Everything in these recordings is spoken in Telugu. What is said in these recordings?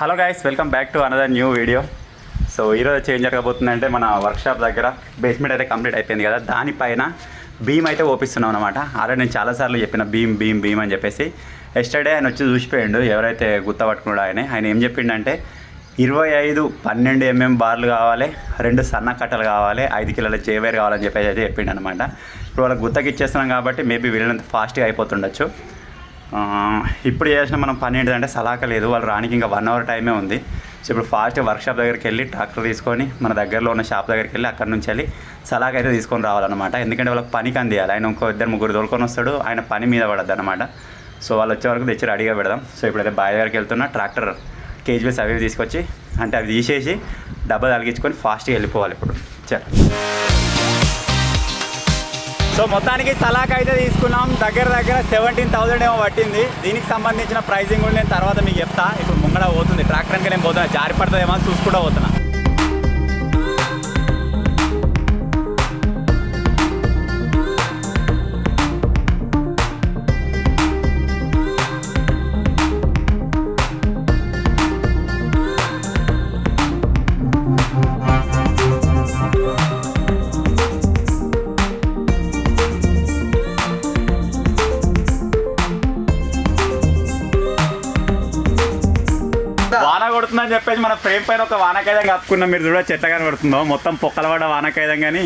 Hello guys, welcome back to another new video. So ఈరోజు చేంజ్ జరగబోతుందంటే మన వర్క్షాప్ దగ్గర బేస్మెంట్ అయితే కంప్లీట్ అయిపోయింది కదా, దానిపైన బీమ్ అయితే ఓపిస్తున్నాం అనమాట. ఆల్రెడీ నేను చాలాసార్లు చెప్పిన బీమ్ అని చెప్పేసి. ఎస్టర్డే ఆయన వచ్చి చూసిపోయిండు, ఎవరైతే గుత్త పట్టుకున్నాడో ఆయన ఏం చెప్పిండంటే 25 12 mm బార్లు కావాలి, 2 సన్న కట్టలు కావాలి, 5 కిలోల జేవేర్ కావాలని చెప్పేసి అయితే చెప్పిండు అనమాట. ఇప్పుడు వాళ్ళకి గుత్తకి ఇచ్చేస్తున్నాం కాబట్టి మేబీ వీళ్ళంత ఫాస్ట్గా అయిపోతుండొచ్చు. ఇప్పుడు చేసిన మనం పని ఏంటంటే సలాక లేదు, వాళ్ళు రానికి ఇంకా 1 hour టైమే ఉంది. సో ఇప్పుడు ఫాస్ట్గా వర్క్షాప్ దగ్గరికి వెళ్ళి ట్రాక్టర్ తీసుకొని మన దగ్గరలో ఉన్న షాప్ దగ్గరికి వెళ్ళి అక్కడ నుంచి వెళ్ళి సలాక అయితే తీసుకొని రావాలన్నమాట. ఎందుకంటే వాళ్ళకి పనికి అందియాలి. ఆయన ఇంకో 2-3 తోలుకొని వస్తాడు, ఆయన పని మీద పడద్దు అనమాట. సో వాళ్ళు వచ్చే వరకు తెచ్చి రెడీగా పెడదాం. సో ఇప్పుడైతే బాయ్ దగ్గరికి వెళ్తున్నా, ట్రాక్టర్ కేజీబీస్ అవి తీసుకొచ్చి అంటే అవి తీసేసి డబ్బా తలిగించుకొని ఫాస్ట్గా వెళ్ళిపోవాలి ఇప్పుడు. సో మొత్తానికి సలాక్ అయితే తీసుకున్నాం. దగ్గర 17,000 ఏమో పట్టింది. దీనికి సంబంధించిన ప్రైజింగ్ కూడా నేను తర్వాత మీకు చెప్తా. ఇప్పుడు ముంగడ పోతుంది ట్రాక్టర్ వెనక, నేను పోతున్నా, జారి పడుతుందేమో చూసుకుంటూ పోతున్నా. వాన కొడుతుందని చెప్పేసి మన ఫ్రేమ్ పైన ఒక వానకాయదం కప్పుకున్నాం. మీరు చూడ చెట్ల కనబడుతుందో, మొత్తం పొక్కల పడ్డ వానకాయదం కానీ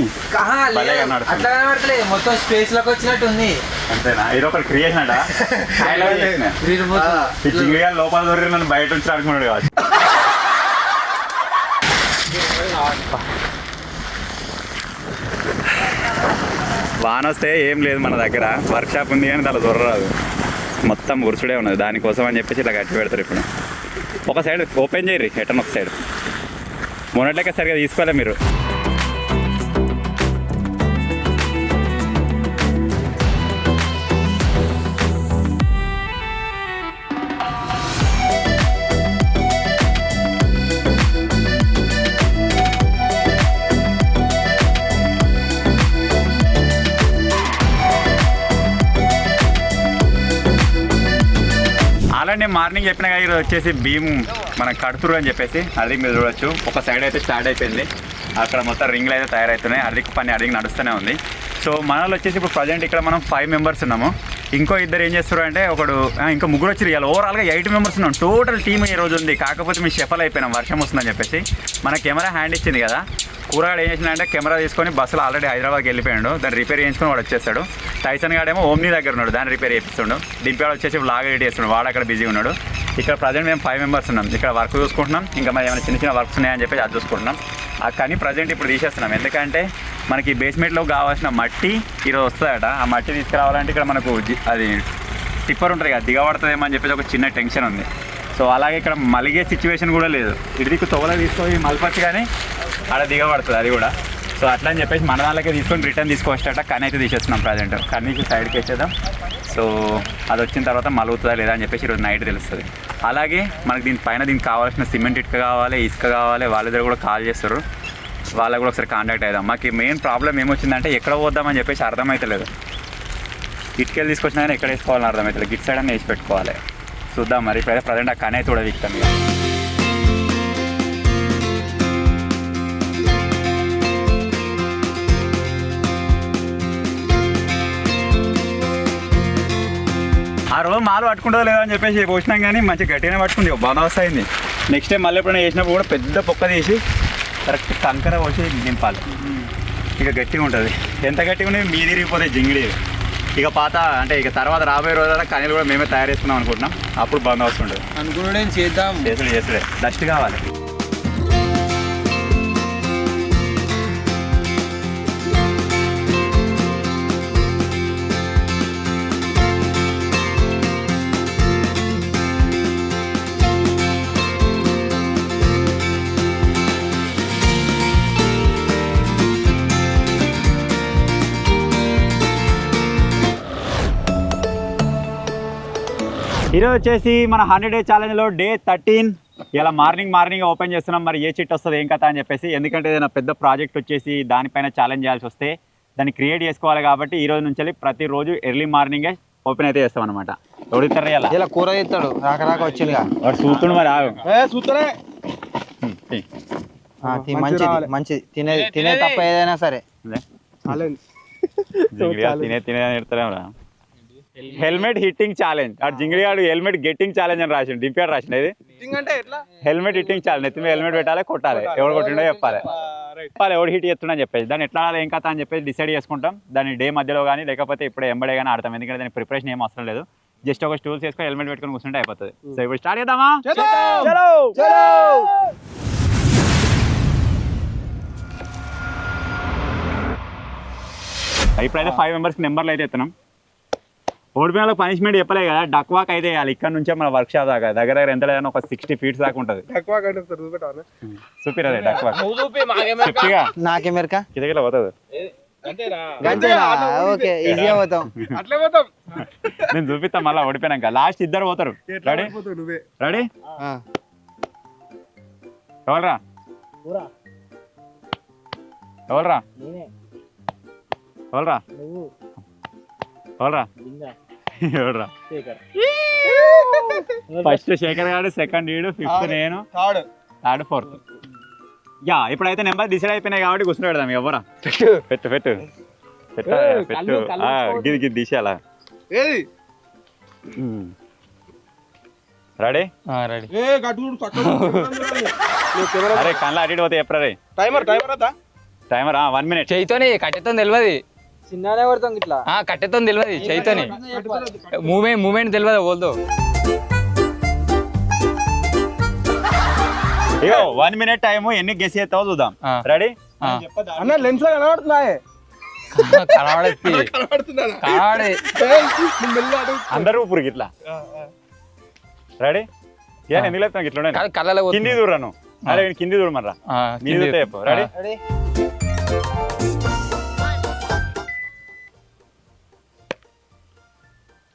మొత్తం స్పేస్ లోకి వచ్చినట్టు ఉంది. అంతేనా? ఇది ఒకటి క్రియేషన్ అంట. లోపల దొరికి నన్ను బయట నుంచి అనుకున్నాడు కావచ్చు. వాన వస్తే ఏం లేదు మన దగ్గర, వర్క్షాప్ ఉంది కానీ దాని దొరరాదు, మొత్తం గురుసుడే ఉన్నది. దానికోసం అని చెప్పేసి ఇలా కట్టి పెడతారు. ఇప్పుడు ఒక సైడ్ ఓపెన్ చేయరు, ఎటన్ ఒక సైడ్ మొన్నట్లకే సరిగా తీసుకోవాలి మీరు. నేను మార్నింగ్ చెప్పిన కానీ ఈరోజు వచ్చేసి బీమ్ మనకు కడుతురు అని చెప్పేసి అది మీరు చూడొచ్చు. ఒక సైడ్ అయితే స్టార్ట్ అయిపోయింది, అక్కడ మొత్తం రింగ్లు అయితే తయారవుతున్నాయి. అడిగి పని నడుస్తూనే ఉంది. సో మనలో వచ్చేసి ఇప్పుడు ప్రజెంట్ ఇక్కడ మనం 5 members ఉన్నాము. ఇంకో 2 ఏం చేస్తారు అంటే ఇంకా 3 వచ్చి ఇవాళ ఓవరాల్గా 8 members ఉన్నాం. టోటల్ టీమ్ ఈ రోజు ఉంది. కాకపోతే మీ షెఫల్ అయిపోయినాం, వర్షం వస్తుందని చెప్పేసి. మన కెమెరా హ్యాండ్ ఇచ్చింది కదా, కూరగాడు ఏం చేసిందంటే కెమెరా తీసుకొని బస్సులో ఆల్రెడీ హైదరాబాద్కి వెళ్ళిపోయాడు. దాన్ని రిపేర్ చేయించుకొని వాడు వచ్చేస్తాడు. టైసన్ గాడేమో ఓమ్ని దగ్గర ఉన్నాడు, దాన్ని రిపేర్ చేపిస్తుండు. దింపేవాడు వచ్చేసి వ్లాగ్ ఎడిట్ చేస్తున్నాడు, వాడు అక్కడ బిజీగా ఉన్నాడు. ఇక్కడ ప్రజెంట్ మేము 5 members ఉన్నాం. ఇక్కడ వర్క్ చూసుకుంటున్నాం, ఇంకా మరి ఏమైనా చిన్న వర్క్స్ ఉన్నాయని చెప్పేసి అది చూసుకుంటున్నాం. కానీ ప్రజెంట్ ఇప్పుడు తీసేస్తున్నాం, ఎందుకంటే మనకి బేస్మెంట్లో కావాల్సిన మట్టి ఈరోజు వస్తుందట. ఆ మట్టి తీసుకురావాలంటే ఇక్కడ మనకు అది టిప్పర్ ఉంటుంది కదా, దిగబడుతుందేమో అని చెప్పేసి ఒక చిన్న టెన్షన్ ఉంది. సో అలాగే ఇక్కడ మలిగే సిచ్యువేషన్ కూడా లేదు. ఇటుదిక్కు తోల తీసుకొని మలపచ్చు కానీ ఆడ దిగబడుతుంది అది కూడా. సో అట్లా అని చెప్పేసి మన వాళ్ళకే తీసుకొని రిటర్న్ తీసుకొచ్చేట కన్నీ అయితే తీసేస్తున్నాం. ప్రజెంట్ కన్నీ సైడ్కి వేసేద్దాం. సో అది వచ్చిన తర్వాత మలుగుతుందా లేదా అని చెప్పేసి ఈరోజు నైట్ తెలుస్తుంది. అలాగే మనకి దీనికి కావాల్సిన సిమెంట్ ఇటుక కావాలి, ఇసుక కావాలి. వాళ్ళ దగ్గర కూడా కాల్ చేస్తారు, వాళ్ళకు కూడా ఒకసారి కాంటాక్ట్ అవుదాం. మాకు మెయిన్ ప్రాబ్లం ఏమొచ్చిందంటే ఎక్కడ పోద్దామని చెప్పేసి అర్థమవుతలేదు. ఇటుకెళ్ళి తీసుకొచ్చినా కానీ ఎక్కడ వేసుకోవాలని అర్థమవుతుంది. గిట్ సైడ్ అని వేసి పెట్టుకోవాలి. చూద్దాం మరి. ఇప్పుడైతే ప్రజెంట్ ఆ కనీ అయితే కూడా వీక్తాను. ఆ రోజు మాలు పట్టుకుంటుందో లేదో అని చెప్పేసి పోసినాం కానీ మంచిగా గట్టిగానే పట్టుకుంది, బందోబస్తు అయింది. నెక్స్ట్ టైం మళ్ళీ ఎప్పుడైనా వేసినప్పుడు కూడా పెద్ద పొక్క తీసి కరెక్ట్ కంకర పోసి నింపాలి. ఇక గట్టిగా ఉంటుంది. ఎంత గట్టిగా ఉన్నది మీది తిరిగిపోతాయి జింగిడి. ఇక ఇక తర్వాత రాబోయే రోజుల్లో కనీలు కూడా మేమే తయారు చేసుకున్నాం అనుకుంటున్నాం. అప్పుడు బందోబస్తు ఉంటుంది. అనుకున్నాం చేద్దాం, చేసుడే డస్ట్ కావాలి. ఈరోజు వచ్చేసి మన 100 Day ఛాలెంజ్లో డే 13. ఇలా మార్నింగ్ ఓపెన్ చేస్తున్నాం. మరి ఏ చిట్ వస్తుంది ఏం కథ అని చెప్పేసి, ఎందుకంటే ఏదైనా పెద్ద ప్రాజెక్ట్ వచ్చేసి దానిపైన ఛాలెంజ్ చేయాల్సి వస్తే దాన్ని క్రియేట్ చేసుకోవాలి. కాబట్టి ఈ రోజు నుంచి ప్రతిరోజు ఎర్లీ మార్నింగే ఓపెన్ అయితే చేస్తాం అనమాట. ఎవడిస్తారు ఇలా ఇలా కూర చేస్తాడు రాక వచ్చిందిగా వాడు చూస్తుండు మరి ఆగు చూస్తలే మంచిది మంచిది తినే తప్ప ఏదైనా సరే తినే తినేస్తారేమరా హెల్మెట్ హిట్టింగ్ ఛాలెంజ్ ఆ జింగిడిగాడు హెల్మెట్ గెట్టింగ్ ఛాలెంజ్ అని రాసిండు దింపాడు రాసిండు ఇది హెల్మెట్ హిట్టింగ్ ఛాలెంజ్ నెత్తి మీద హెల్మెట్ పెట్టాలి కొట్టాలి ఎవడు కొట్టిండో చెప్పాలి ఎవడు హిట్ చేస్తుండని చెప్పేసి దాన్ని ఎట్లా ఆడాలి ఏం కథ అని చెప్పేసి డిసైడ్ చేసుకుంటాం దాన్ని డే మధ్యలో కానీ లేకపోతే ఇప్పుడే ఎంబడే కానీ ఆడతాం ఎందుకంటే దాని ప్రిపరేషన్ ఏం అవసరం లేదు జస్ట్ ఒక స్టూల్స్ వేసుకొని హెల్మెట్ పెట్టుకొని కూర్చుంటే అయిపోతుంది సో ఇప్పుడు స్టార్ట్ చేద్దామా ఇప్పుడైతే 5 మెంబర్స్కి నెంబర్లు అయితే ఎత్తున్నాం ఓడిపోయిన పనిష్మెంట్ చెప్పలే కదా డక్ వాక్ అయితే వేయాలి ఇక్కడ నుంచే మన వర్క్ షాప్ దాకా దగ్గర ఎంత లేదని ఒక 60 feet దాకా ఉంటుంది చూపిరా డక్ వాక్ నాకెమెరికా కిందకి పోతుంది నేను చూపిస్తా మళ్ళీ ఓడిపోయినాక లాస్ట్ ఇద్దరు పోతారు రెడీ రెడీ ఎవరా ఎవరా ఎవరా ఎవరా ఎవరా ఫస్ట్ శేఖర్ గారు సెకండ్ ఈడు ఫిఫ్త్ నేను థర్డ్ ఫోర్త్ యా ఇప్పుడైతే నెంబర్ డిసైడ్ అయిపోయినాయి కాబట్టి కూర్చుని పెడదాం ఎవరా పెట్టు పెట్టు పెట్టు పెట్టు గిది గిది తీసేయాలా రెడీ రెడీ అరే కళ్ళ అటు ఇటు పోతే ఎప్పుడు రే టైమర్ 1 minute చైతోని కట్టెతో తెలియదు చిన్ననే పడతాం ఇట్లా కట్టెతో తెలియదు చైతోని మూమెంట్ తెలియదు ఓల్దో అయ్యో 1 minute టైము ఎన్ని గెస్ చేస్తావో చూద్దాం రెడీ అన్న లెన్స్ లో కనబడుతున్నాయి కనబడే అందరూ ఊరికి ఇట్లా రెడీ ఏం ఎందుకు లేపుతాం ఇట్లా కళ్ళలో కింది దూరాను అరే కింది దూరమర్రా కింది చెప్పు రెడీ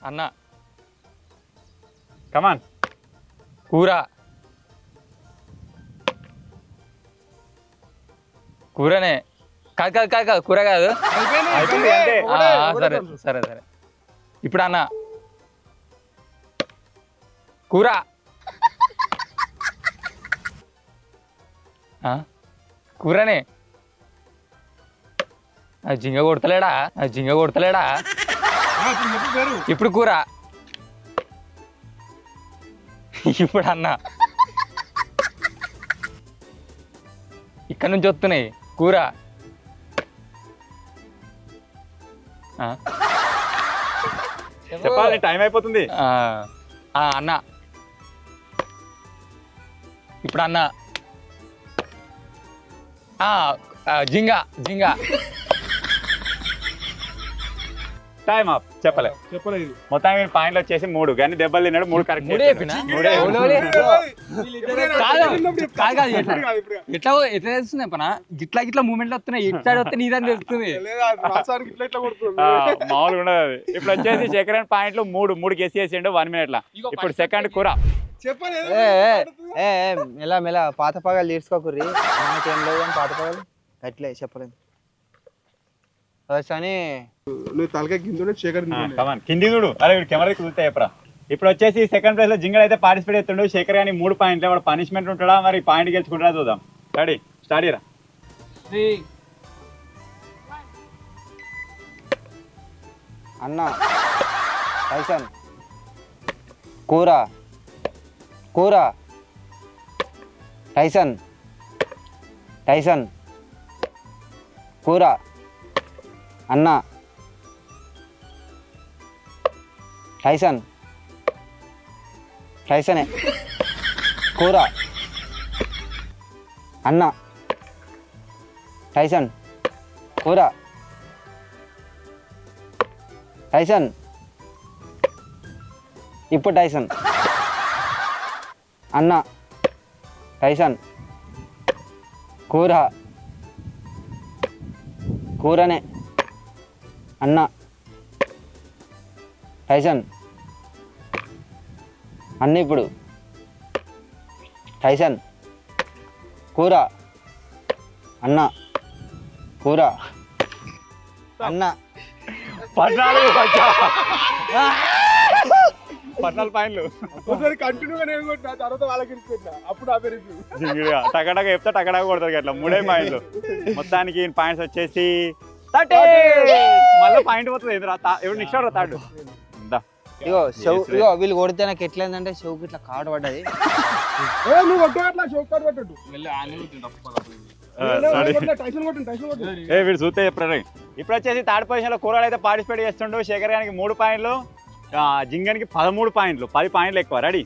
అన్న కమాన్ కూరనే కాదు కూర కాదు అయిపోయింది అంతే సరే ఇప్పుడు అన్న కూర కూరనే జింగ కొడతలేడా ఇప్పుడు కూర ఇప్పుడు అన్న ఇక్కడ నుంచి వస్తున్నాయి కూర చెప్పాలి టైం అయిపోతుంది అన్న ఇప్పుడు అన్న జింగ టైం ఆఫ్ చెప్పలే మొత్తం పాయింట్లు వచ్చేసి 3 కానీ దెబ్బలు తిన్నాడు 3 కరెక్ట్ ఎట్లా తెలుస్తున్నాయి పనా గిట్లా మూమెంట్లు వస్తున్నాయి ఇట్లా వస్తే నీదని తెలుస్తుంది మామూలుగా ఉండదు అది ఇప్పుడు వచ్చేసి సెకండ్ పాయింట్లు 3 గెస్ చేసిండు 1 minute లా ఇప్పుడు సెకండ్ కూర మెల్ల పాత పగాలు తీర్చుకోకుర్రి నాకేం లేదు కానీ పాత పగాలు అట్లే చెప్పలేదు అని కింది చూడు అరే కెమెరా కుదిరితే చెప్పరా ఇప్పుడు వచ్చేసి సెకండ్ ప్లేస్ లో జింగల్ అయితే పార్టిసిపేట్ చేస్తుండు శేఖర్ కానీ 3 పాయింట్లు వాడు పనిష్మెంట్ ఉంటాడా మరి పాయింట్ గెలుచుకుంటాడా చూద్దాం రెడీ స్టార్ట్ చేయరా అన్న టైసన్ కూర టైసన్ కూర అన్న టైసనే కూర అన్న టైసన్ కూర టైసన్ ఇప్పుడు టైసన్ అన్న టైసన్ కూరనే అన్న టైసన్ అన్న ఇప్పుడు టైసన్ కూర అన్న 14 14 పాయింట్లు ఒకసారి కంటిన్యూగా నేను కొట్టిన తర్వాత వాళ్ళకి ఇచ్చిన అప్పుడు ఆ పేరు జింగిడిగా టకటక చెప్తే టకటక కొడతారు అట్లా 3 పాయింట్లు మొత్తానికి పాయింట్స్ వచ్చేసి 30 మళ్ళీ పాయింట్ పోతుంది ఎవరు నెక్స్ట్ ఆర్డర్ తాడు ఇగో వీళ్ళు కొడితే నాకు ఎట్లయిందంటే షోకి ఇట్లా కాడు పడ్డది. నువ్వు కొట్టు అట్లా షోక్ కార్డ్ పెట్టు వీడు చూస్తే చెప్పారు. ఇప్పుడు వచ్చేసి థర్డ్ పొజిషన్ లో కూరలు అయితే పార్టిసిపేట్ చేస్తుండు. శేఖర్ గారికి 3 పాయింట్లు, జింగన్కి 13 పాయింట్లు, 10 పాయింట్లు ఎక్కువ. రెడీ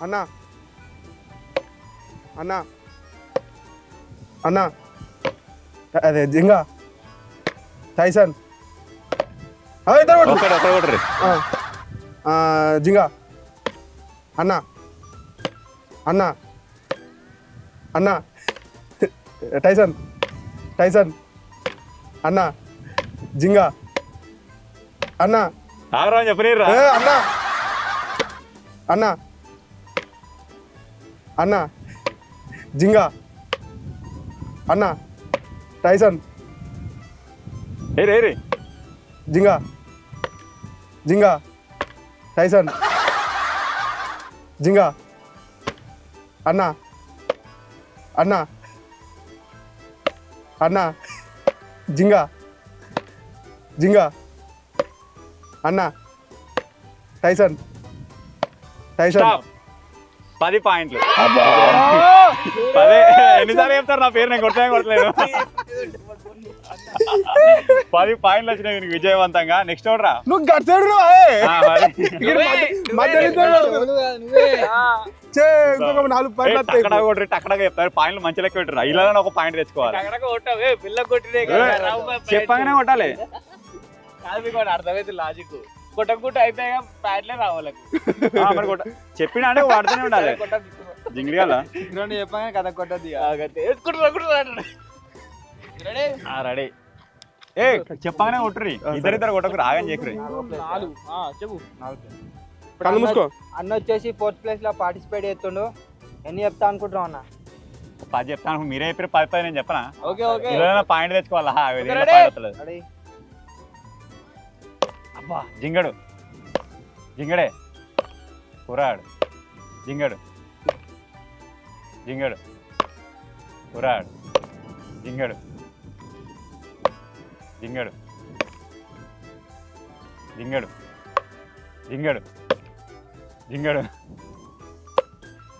అన్నా అన్నా అన్నా అదే జింగా టైసన్ జింగా అన్నా అన్నా అన్నా టైసన్ టైసన్ అన్నా జింగా అన్నా చెప్పలేరు అన్నా అన్నా అన్నా జింగా అన్నా టైసన్ జింగా జింగా టైసన్ జింగా అన్నా అన్నా అన్నా జింగా జింగా అన్నా టైసన్ టైసన్ 10 పాయింట్లు. 10 ఎన్నిసార్లు చెప్తారు నా పేరు, నేను కొట్టలేదు. 10 పాయింట్లు వచ్చినాయి వీనికి విజయవంతంగా. నెక్స్ట్ ఓడరా నువ్వు గడిచాడు ఇంకొక 4 పాయింట్లు టక్కడగా చెప్తారు. పాయింట్లు మంచి లెక్క పెట్టారు. ఇలా ఒక పాయింట్ తెచ్చుకోవాలి. చెప్పగానే కొట్టాలి. అర్థమైతే లాజిక్ కొట్టకుంటే అయిపోయా ప్యాట్లే రావాలి. చెప్పినా అంటే వాడుతూనే ఉండాలి. జింగిడి కదా చెప్పగా కథ కొట్టద్ది. రెడీ ఏ చెప్పగానే కొట్టుర్రి. ఇద్దరిద్దరు కొట్టకు ఆగని చేయకురి. కళ్ళు మూసుకో. అన్న వచ్చేసి 4th ప్లేస్ లో పార్టిసిపేట్ చేస్తుండు. ఎన్ని చెప్తా అనుకుంటున్నావు అన్న? 10 చెప్తాను. మీరే చెప్పారు 10 నేను చెప్పనా? ఓకే పాయింట్ తెచ్చుకోవాలా? అబ్బా జింగడు జింగడే కురాడు జింగడు జింగడు కురాడు జింగడు జింగడు జింగడు జింగడు జింగడు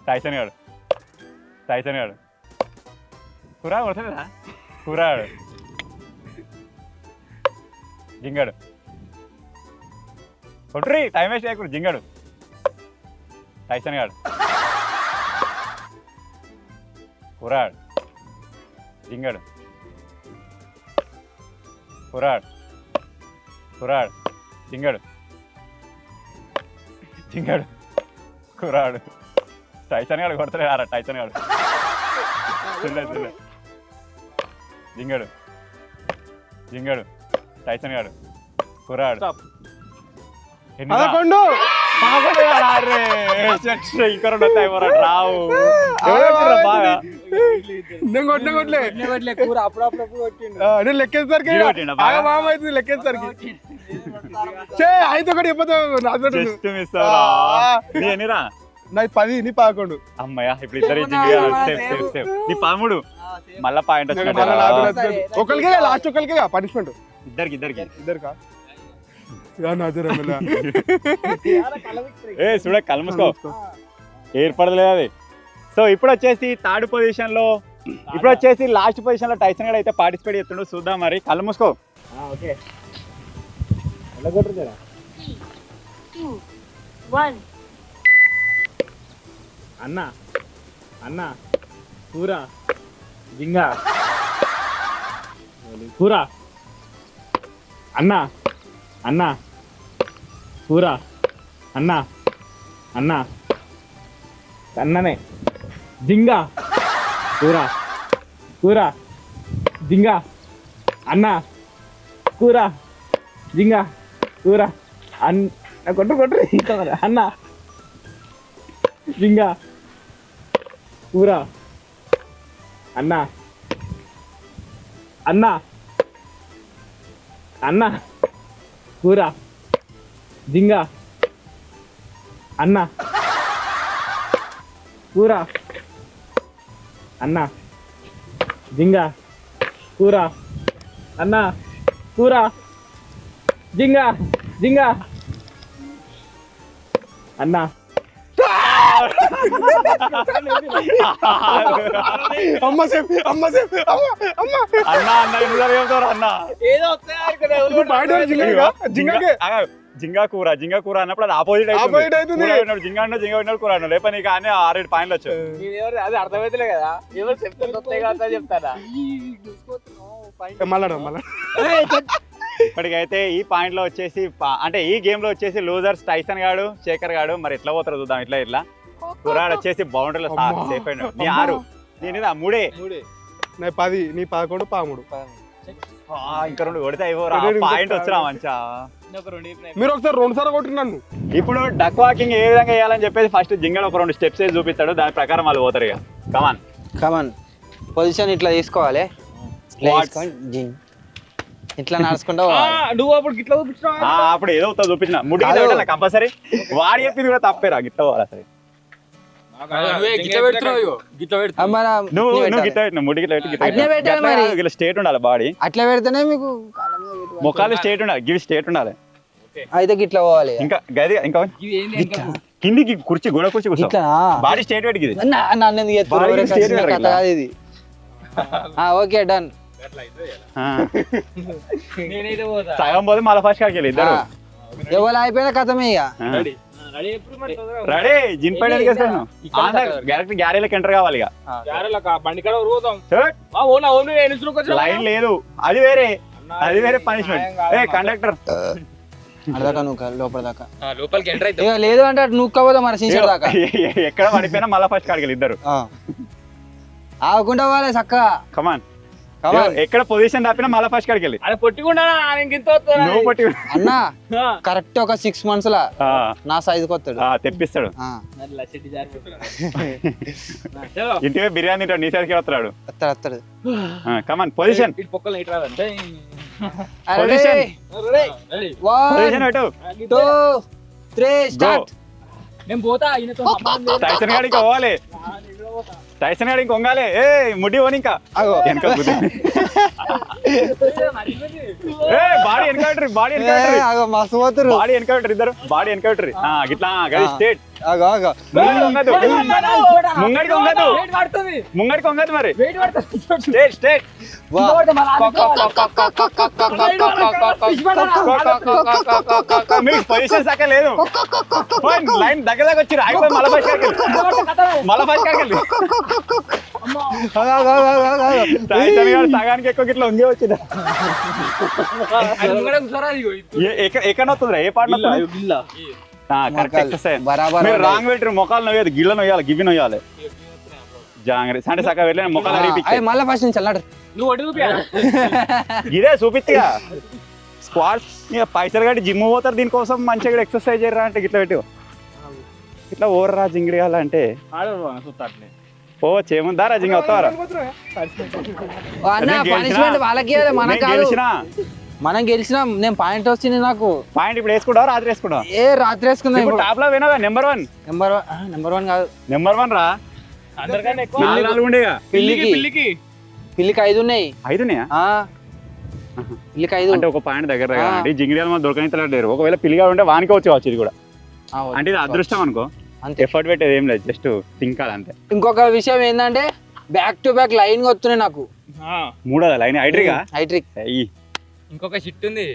టైసన్ గాడు టైసన్ గాడు కురాడు కొడుతుందా? కురాడు జింగడు కొట్రీ. టైం వేస్ట్ చేయకూడదు. జింగడు టైసన్ గాడు కురాడు జింగడు కురాడు కురాడు జింగడు జింగడు కురాడు టైసన్ గాడు కొడతాడు ఆరా. టైసన్ గాడు జింగడు జింగడు టైసన్ గాడు కురాడు 11 ఇంకా 2 వస్తాయి రావు. నేను కొట్టలే కూర అప్పుడప్పుడు కొట్టిండు. నేను లెక్కేసరికి లెక్కేసరికి అయితే ఒకటి ఎన్నిరా? నా 10 నీ 11. అమ్మయ్యా ఇప్పుడు ఇద్దరు నీ 13. మళ్ళా పాయింట్ ఒకరికే లాస్ట్ ఒకరికే పనిష్మెంట్. ఇద్దరికి ఇద్దరుకా చూడ కళ్ళు మూసుకో ఏర్పడలేదు అది. సో ఇప్పుడు వచ్చేసి థర్డ్ పొజిషన్ లో ఇప్పుడు వచ్చేసి లాస్ట్ పొజిషన్ లో టైసన్ గడ్ అయితే పార్టిసిపేట్ చేస్తుండో చూద్దాం. మరి కళ్ళు మూసుకో. ఓకే అన్నా అన్నా కూర జింగా కూర అన్నా అన్నా కూర అన్నా అన్నా అన్ననే జింగా కూర కూర జింగా అన్నా కూర జింగా కూర కొట్టు అన్నా జింగా కూర అన్నా అన్నా అన్నా కూర జింగ అన్న కూర అన్న జింగ కూర అన్న కూర జింగ జింగ అన్న అమ్మ చెప్పి అమ్మ చెప్పి అమ్మ అన్న అన్న ఎన్నిసార్లు చెప్తారు అన్న జింగా కూర అన్నప్పుడు అది ఆపోజిట్ అవుతుంది. జింగా అన్న జింగా ఉన్నాడు కూర అన్న లేకపోతే నీకు అన్నీ 6-7 పాయింట్లు వచ్చు. అది అర్థమైతలే కదా ఎవరు చెప్తాను చెప్తారా మళ్ళా ఇప్పటికైతే ఈ పాయింట్ లో వచ్చేసి అంటే ఈ గేమ్ లో వచ్చేసి లూజర్స్ టైసన్ గాడు శేఖర్ గాడు మరి ఎట్లా పోతారు చూద్దాం. ఇట్లా కుర్రాడు వచ్చేసి బౌండరీలో సేఫ్ అయినాడు. నీ 6 నేను 3 నీ 10 నీ 11 13 ఇంకా 2 కొడితే అయిపోరా పాయింట్ వచ్చినా మంచా. మీరు ఒకసారి 2 సార్లు కొట్టి నన్ను. ఇప్పుడు డక్ వాకింగ్ ఏ విధంగా చేయాలని చెప్పేసి ఫస్ట్ జింగల్ ఒక 2 స్టెప్స్ చూపిస్తాడు. దాని ప్రకారం వాళ్ళు పోతారు. ఇక కమాన్ పొజిషన్ ఇట్లా తీసుకోవాలి. ఇట్లా నడుచుకుంటా నువ్వు అప్పుడు గిట్లా చూపించినావు. అప్పుడు ఏదో చూపించిన ముడి కంపల్సరీ వాడి చెప్పింది కూడా తప్పేరా గిట్ల పోవాలి. సరే స్టేట్ ఉండాలి బాడీ అట్లా పెడితేనే మీకు ముఖాలు స్టేట్ ఉండాలి. గివి స్టేట్ ఉండాలి. అయితే గిట్లా పోవాలి. ఇంకా గది ఇంకా కిందికి కుర్చీ గోడ కుర్చీ కూర్చో బాడీ స్టేట్ పెట్టి ఇది ఓకే డన్. సగం పోతే మళ్ళీ ఫస్ట్ కాకి ఇద్దరు ఎవరు అయిపోయినా కథమే. ఇక రెడీ జిన్ డైరెక్ట్ గ్యారేలోకి ఎంటర్ కావాలి. లైన్ లేదు. అది వేరే పనిష్మెంట్. ఏ కండక్టర్ అడదాకా నువ్వు లోపల దాకా లోపలికి ఎంటర్ అయితే లేదు అంటే నువ్వు పోదా మరి సీసర్ దాకా ఎక్కడ పడిపోయినా మళ్ళీ ఫస్ట్ కాడికి ఇద్దరు ఆగకుండా పోవాలి చక్కగా. కమాన్ ఎక్కడ పొజిషన్ తప్పినా మళ్ళీ ఫస్ట్ కాడికి వెళ్ళి అన్నా కరెక్ట్ ఒక 6 months లా నా సైజుకి వస్తాడు తెప్పిస్తాడు. ఇంటివే బిర్యానీ తింటాడు. నీ సైజ్కి వస్తాడు. వస్తాడు. కమాన్ పొజిషన్ టైసన్ గాడికి పోవాలి. టైసన్ గాడి ఇంక వంగాలి. ఏ ముడ్డి పోని ఇంకా వెనక బాడీ ఎన్కౌంటర్ ఇద్దరు బాడీ ఎన్కౌంటర్ గిట్లా స్టేట్ ముంగడికి వంగదు మరి స్టేట్ స్టేట్ మీకు పొజిషన్ సక్క లేదు. లైన్ దగ్గర వచ్చి ఆగిపోయి మళ్ళీ ఫస్ట్ కాడికి వెళ్ళి టైసన్ గారు సగానికి ఎక్కువ గిట్లా ఉంగే వచ్చింది. ఎక్కడ వస్తుందిరా ఏ పాట రాంగ్ పెట్టరు. మొక్కలు నొయ్యాలి. గిళ్ళ నొయ్యాలి. గివి నొయ్యాలి. జాంగ్రీ అంటే సగం వెళ్ళి మొక్కలు మళ్ళీ ఫస్ట్ నుంచి అన్నాడు ఇదే చూపిస్తా. స్క్వాడ్ పైసలు కట్టి జిమ్ పోతారు. దీనికోసం మంచిగా ఎక్సర్సైజ్ చేయరా అంటే గిట్లా పెట్టి ఇట్లా ఓర్రా జింగిరి అంటే ఓ చేముందారా జింగ వస్తారా మనం గెలిచినాం. నేను పాయింట్ వచ్చింది నాకు. పాయింట్ ఇప్పుడు వేసుకుంటావా రాత్రి వేసుకుంటావా? ఏ రాత్రి వేసుకుందాం. టాప్ లో వినవా? నెంబర్ 1 కాదు నెంబర్ 1 రా. పిల్లికి 5 ఉన్నాయి. 5 ఉన్నాయా? పిల్లికి 5 అంటే ఒక పాయింట్ దగ్గర జింగిడియాలు మన దొరకనిలేరు. ఒకవేళ పిల్లిగా ఉంటే వానికి వచ్చి ఇది కూడా అంటే ఇది అదృష్టం అనుకో. అంతే ఎఫర్ట్ పెట్టేది ఏం లేదు. జస్ట్ తింకాలి అంతే. ఇంకొక విషయం ఏంటంటే బ్యాక్ టు బ్యాక్ లైన్ వస్తున్నాయి నాకు. 3వ లైన్ హైట్రిక్. ఇంకొక షిట్ ఉంది.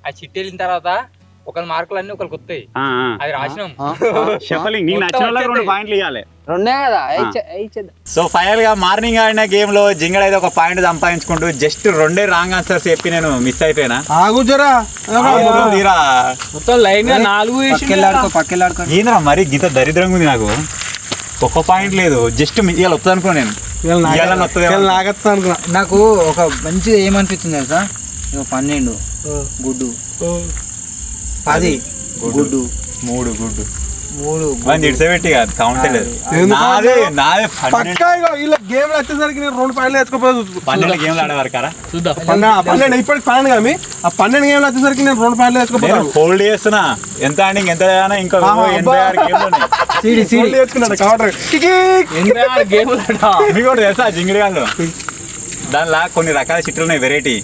ఆ షిట్ వెళ్ళిన తర్వాత ఒకరి మార్కులు అన్ని ఒకరికి వస్తాయి. అది రాసినాం. షఫలింగ్ నీకు నచ్చిన వాళ్ళకి 2 పాయింట్లు ఇవ్వాలి. 2 కదా. సో ఫైనల్ గా మార్నింగ్ ఆడిన గేమ్ లో జింగడ అయితే ఒక పాయింట్ సంపాదించుకుంటూ జస్ట్ 2 రాంగ్ ఆన్సర్స్ చెప్పి నేను మిస్ అయిపోయినా. మొత్తం లైన్ గా 4 ఏంద్రా మరి గీత దరిద్రంగా ఉంది. నాకు ఒక్క పాయింట్ లేదు. జస్ట్ ఇవాళ వస్తుంది అనుకో. నేను నాకు ఒక మంచిగా ఏమనిపించింది తెలుసా? 12 గుడ్డు 10 గుడ్డు 3 గుడ్డు 3 ఇడిసెపెట్టి కాదు కౌంటే లేదు. నాదే 12 పక్కా ఇగో ఇలా గేమ్లు వచ్చేసరికి నేను 2 పాయింట్లు వేసుకోపోదు. 12 గేమ్లు ఆడేవారు కదా. 12 ఇప్పటికి 12 కానీ ఆ 12 గేమ్లు వచ్చేసరికి నేను 2 పాయింట్లు వేసుకోపోతాను. హోల్డ్ చేస్తున్నా ఎంత ఆడింగ్ ఎంత అయినా ఇంకా 86 గేమ్లు ఉన్నాయి. వేసుకున్నాడు కవర్ మీకు కూడా తెలుసా జింగిడిగాళ్ళు దానిలా కొన్ని రకాల చిట్లు ఉన్నాయి వెరైటీ.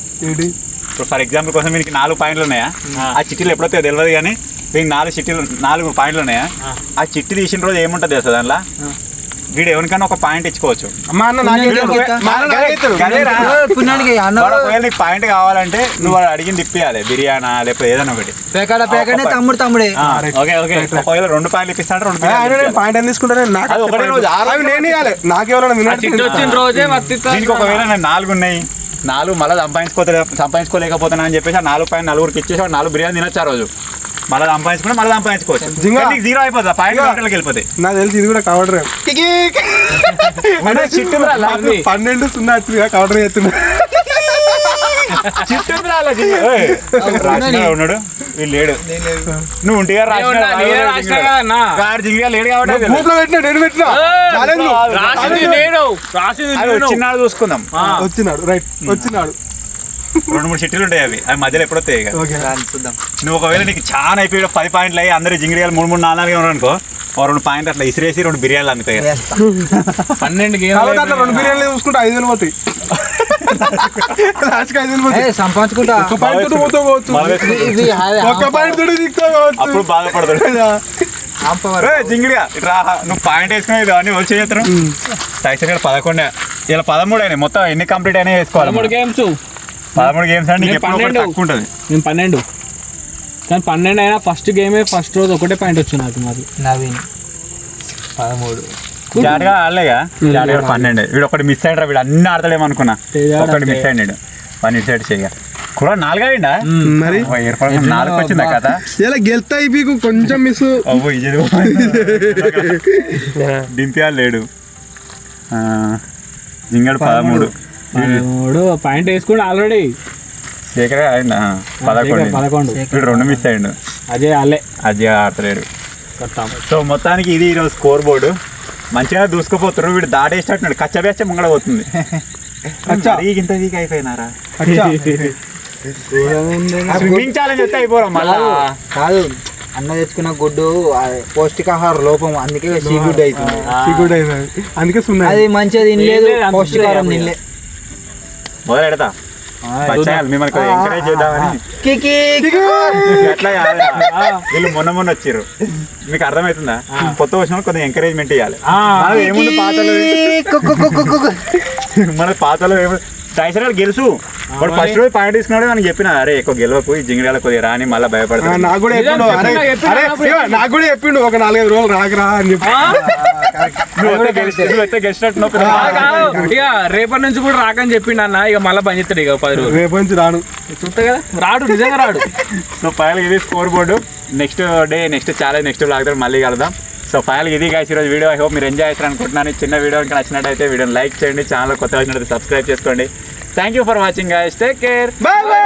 ఇప్పుడు ఫర్ ఎగ్జాంపుల్ కోసం మీకు 4 పాయింట్లు ఉన్నాయా, ఆ చిట్టీలు ఎప్పుడైతే తెలియదు కానీ మీకు 4 పాయింట్లు ఉన్నాయా, ఆ చిట్టి తీసిన రోజు ఏముంటుంది తెలుసా దానిలో వీడు ఎవరికైనా ఒక పాయింట్ ఇచ్చుకోవచ్చు. ఒకవేళ నీకు పాయింట్ కావాలంటే నువ్వు అడిగింది ఇప్పియాలి, బిర్యానా లేకపోతే ఏదైనా ఒకటి. తమ్ముడే ఒకవేళ 2 పాయింట్లు ఇప్పిస్తాడు 2 పాయింట్ ఎంత తీసుకుంటాను దీనికి ఒకవేళ నేను 4 ఉన్నాయి 4 మళ్ళీ సంపాదించుకోలేకపోతున్నా అని చెప్పేసి ఆ 4 పాయింట్ 4కి ఇచ్చేసి 4 బిర్యానీ తినొచ్చు ఆ రోజు. మళ్ళీ సంపాదించుకోవచ్చు. 0 అయిపోతుంది పాయింట్ హోటల్కి వెళ్ళిపోతాయి. నాకు తెలిసి ఇది కూడా కవర్ చిట్టు 12-0 కవర్ చేస్తున్నా. ఉన్నాడు వీళ్ళు లేడు, నువ్వు ఉంటిగా లేడు కాబట్టి చిన్నాడు చూసుకుందాం. వచ్చినాడు రైట్ వచ్చినాడు. 2-3 చిట్టీలు ఉంటాయి అవి మధ్యలో ఎప్పుడొస్తాయి. నువ్వు ఒకవేళ నీకు చాలా అయిపోయి 10 పాయింట్లు అయ్యి అందరూ జింగిడియాలు 3-3, 4-4 ఉన్నారు అనుకో, 2 పాయింట్లు అట్లా ఇసిరేసి 2 బిర్యానీలు అందుతాయి. 12 గేమ్లు 2 బిర్యానీలు చూసుకుంటే 5,000 పోతాయి. సంపాదించుకుంటా అప్పుడు బాధపడతాడు జింగిడిగా రా నువ్వు పాయింట్ వేసుకునేది అన్ని వచ్చి చేస్తాను. టైసర్ 11 ఇలా 13 అయినాయి మొత్తం. ఎన్ని కంప్లీట్ అయినా వేసుకోవాలి. 13 గేమ్స్ అంటే నీకు తక్కువ ఉంటుంది. నేను 12 కానీ 12 అయినా ఫస్ట్ గేమే ఫస్ట్ రోజు ఒకటే పాయింట్ వచ్చింది నాకు. మాది నవీన్ 13 జాడగా ఆడలేగా 12 వీడు ఒకటి మిస్ అయ్యాడు. వీడు అన్ని ఆడతాడేమనుకున్నా ఒకటి మిస్ అయ్యాడు. 1 సైడ్ చేయగా కూడా 4 అయిందా మరి ఏర్పడ 4 వచ్చిందా కదా. ఇలా గెలుతాయి మీకు కొంచెం మిస్ దింపియాలు లేడు. జింగడు 13 పాయింట్ వేసుకోండి ఆల్రెడీ. శేఖర్ ఆడిందా 11 వీడు 2 మిస్ అయ్యిండు. అజయ్ ఆడతలేడు. సో మొత్తానికి ఇది ఈరోజు స్కోర్ బోర్డు. మంచిగా దూసుకుపోతున్నారు. వీడు దాటేసినట్టున్నాడు. కచ్చబేస్తే ముంగడ పోతుంది. ఇంత వీక్ అయిపోయినారా స్విమ్మింగ్ ఛాలెంజ్ వస్తే అయిపోరా మళ్ళా. కాదు అన్న తెచ్చుకున్న గుడ్డు పౌష్టికాహార లోపం, అందుకే సీగుడ్ అవుతుంది. అందుకే అది మంచిగా తినలేదు, పౌష్టికాహారం తినలే. మొదలెడతా మిమ్మల్ని ఎంకరేజ్ చేద్దామని. అట్లా వీళ్ళు మొన్న వచ్చారు. మీకు అర్థమవుతుందా? కొత్త వచ్చిన కొద్దిగా ఎంకరేజ్మెంట్ ఇవ్వాలి. ఏముంది పాతలో మన పాతలో ఏముంది టైసర్ గెలుసు వాడు ఫస్ట్ రోజు పాయింట్ తీసుకున్నాడు. మనకి చెప్పిన అరే ఎక్కువ గెలవకు ఈ జింగిడాల కొద్దిగా రాని మళ్ళీ భయపడతాడు. నాకు కూడా చెప్పిండు ఒక 4-5 రోజులు రాకరా అని చెప్పి. నువ్వు గెలిచినట్టు రేపటి నుంచి కూడా రాకని చెప్పిండు అన్న. ఇక మళ్ళీ పని చేస్తాడు. ఇక 10 రోజులు రేపటి నుంచి రాను చూస్తా కదా. రాడు నిజంగా రాడు. సో ఫైనల్ ఇది score board. Next day next challenge next blog మళ్ళీ కలుద్దాం. సో ఫైనల్ ఇది గైస్ ఈరోజు వీడియో. ఐ హోప్ మీరు ఎంజాయ్ చేస్తారు అనుకుంటున్నాను. చిన్న వీడియో ఇంకా నచ్చినట్టయితే వీడియోని లైక్ చేయండి. ఛానల్ కొత్తగా వచ్చినట్టు సబ్స్క్రైబ్ చేసుకోండి. Thank you for watching guys. Take care. By by.